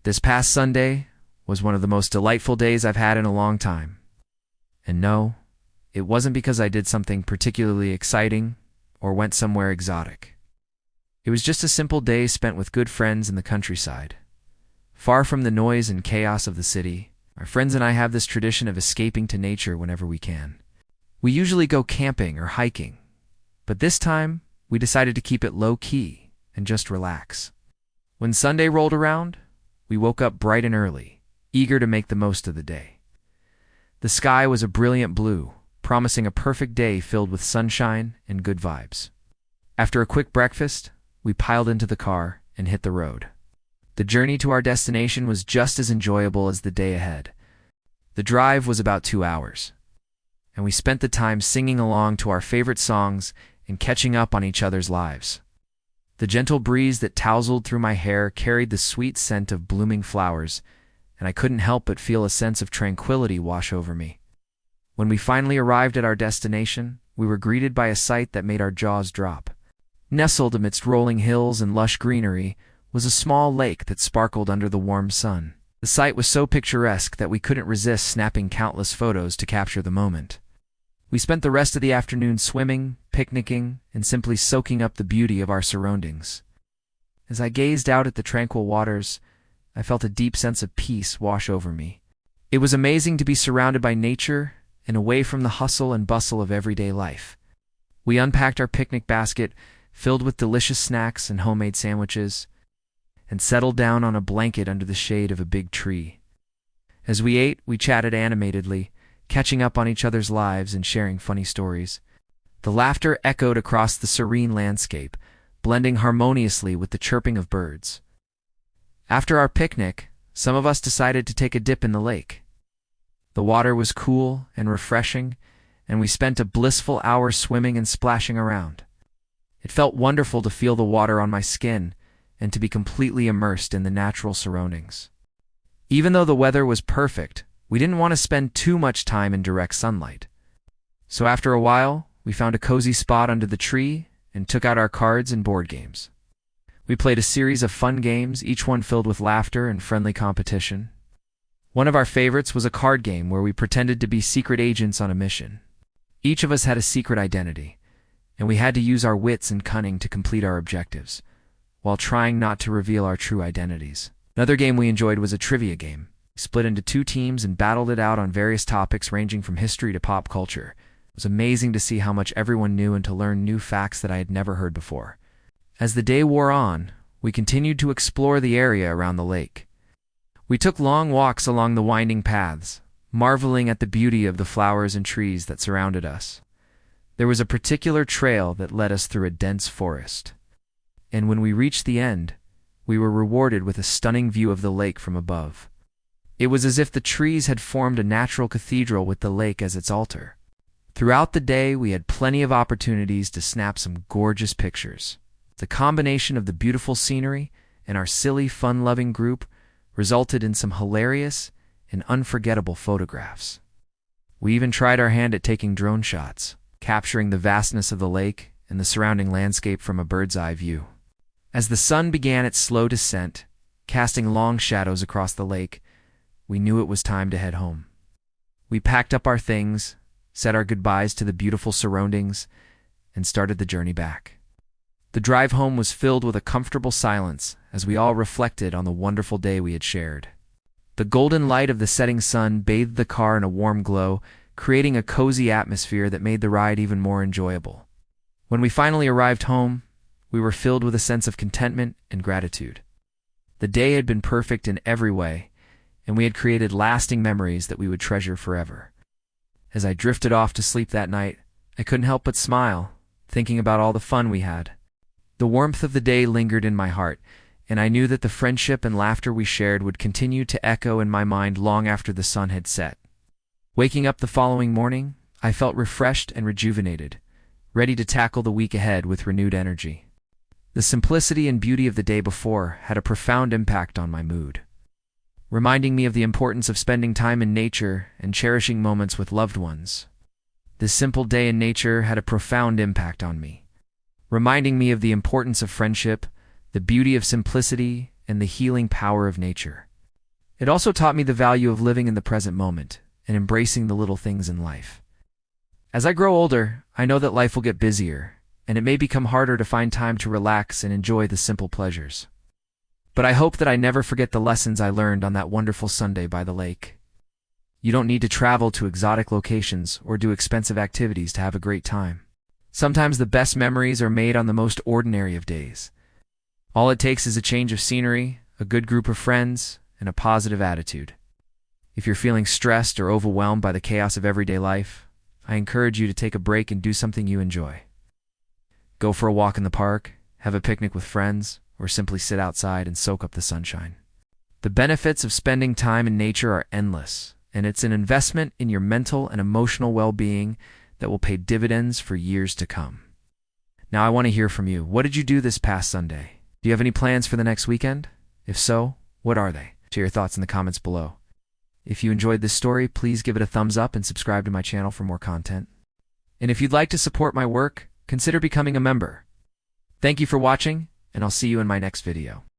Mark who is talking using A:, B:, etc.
A: This past Sunday was one of the most delightful days I've had in a long time. And no, it wasn't because I did something particularly exciting or went somewhere exotic. It was just a simple day spent with good friends in the countryside. Far from the noise and chaos of the city, my friends and I have this tradition of escaping to nature whenever we can. We usually go camping or hiking, but this time we decided to keep it low-key and just relax. When Sunday rolled around, we woke up bright and early, eager to make the most of the day. The sky was a brilliant blue, promising a perfect day filled with sunshine and good vibes. After a quick breakfast, we piled into the car and hit the road. The journey to our destination was just as enjoyable as the day ahead. The drive was about 2 hours, and we spent the time singing along to our favorite songs and catching up on each other's lives. The gentle breeze that tousled through my hair carried the sweet scent of blooming flowers, and I couldn't help but feel a sense of tranquility wash over me. When we finally arrived at our destination, we were greeted by a sight that made our jaws drop. Nestled amidst rolling hills and lush greenery was a small lake that sparkled under the warm sun. The sight was so picturesque that we couldn't resist snapping countless photos to capture the moment. We spent the rest of the afternoon swimming, picnicking, and simply soaking up the beauty of our surroundings. As I gazed out at the tranquil waters, I felt a deep sense of peace wash over me. It was amazing to be surrounded by nature and away from the hustle and bustle of everyday life. We unpacked our picnic basket, filled with delicious snacks and homemade sandwiches, and settled down on a blanket under the shade of a big tree. As we ate, we chatted animatedly, catching up on each other's lives and sharing funny stories. The laughter echoed across the serene landscape, blending harmoniously with the chirping of birds. After our picnic, some of us decided to take a dip in the lake. The water was cool and refreshing, and we spent a blissful hour swimming and splashing around. It felt wonderful to feel the water on my skin and to be completely immersed in the natural surroundings. Even though the weather was perfect, we didn't want to spend too much time in direct sunlight. So after a while, we found a cozy spot under the tree and took out our cards and board games. We played a series of fun games, each one filled with laughter and friendly competition. One of our favorites was a card game where we pretended to be secret agents on a mission. Each of us had a secret identity, and we had to use our wits and cunning to complete our objectives, while trying not to reveal our true identities. Another game we enjoyed was a trivia game. We split into 2 teams and battled it out on various topics ranging from history to pop culture. It was amazing to see how much everyone knew and to learn new facts that I had never heard before. As the day wore on, we continued to explore the area around the lake. We took long walks along the winding paths, marveling at the beauty of the flowers and trees that surrounded us. There was a particular trail that led us through a dense forest, and when we reached the end, we were rewarded with a stunning view of the lake from above. It was as if the trees had formed a natural cathedral with the lake as its altar. Throughout the day, we had plenty of opportunities to snap some gorgeous pictures. The combination of the beautiful scenery and our silly, fun-loving group resulted in some hilarious and unforgettable photographs. We even tried our hand at taking drone shots, capturing the vastness of the lake and the surrounding landscape from a bird's-eye view. As the sun began its slow descent, casting long shadows across the lake, we knew it was time to head home. We packed up our things, said our goodbyes to the beautiful surroundings, and started the journey back. The drive home was filled with a comfortable silence as we all reflected on the wonderful day we had shared. The golden light of the setting sun bathed the car in a warm glow, creating a cozy atmosphere that made the ride even more enjoyable. When we finally arrived home, we were filled with a sense of contentment and gratitude. The day had been perfect in every way, and we had created lasting memories that we would treasure forever. As I drifted off to sleep that night, I couldn't help but smile, thinking about all the fun we had. The warmth of the day lingered in my heart, and I knew that the friendship and laughter we shared would continue to echo in my mind long after the sun had set. Waking up the following morning, I felt refreshed and rejuvenated, ready to tackle the week ahead with renewed energy. The simplicity and beauty of the day before had a profound impact on my mood, reminding me of the importance of spending time in nature and cherishing moments with loved ones. This simple day in nature had a profound impact on me, reminding me of the importance of friendship, the beauty of simplicity, and the healing power of nature. It also taught me the value of living in the present moment and embracing the little things in life. As I grow older, I know that life will get busier, and it may become harder to find time to relax and enjoy the simple pleasures. But I hope that I never forget the lessons I learned on that wonderful Sunday by the lake. You don't need to travel to exotic locations or do expensive activities to have a great time. Sometimes the best memories are made on the most ordinary of days. All it takes is a change of scenery, a good group of friends, and a positive attitude. If you're feeling stressed or overwhelmed by the chaos of everyday life, I encourage you to take a break and do something you enjoy. Go for a walk in the park, have a picnic with friends, or simply sit outside and soak up the sunshine. The benefits of spending time in nature are endless, and it's an investment in your mental and emotional well-being that will pay dividends for years to come. Now I want to hear from you. What did you do this past Sunday? Do you have any plans for the next weekend? If so, what are they? Share your thoughts in the comments below. If you enjoyed this story, please give it a thumbs up and subscribe to my channel for more content. And if you'd like to support my work, consider becoming a member. Thank you for watching, and I'll see you in my next video.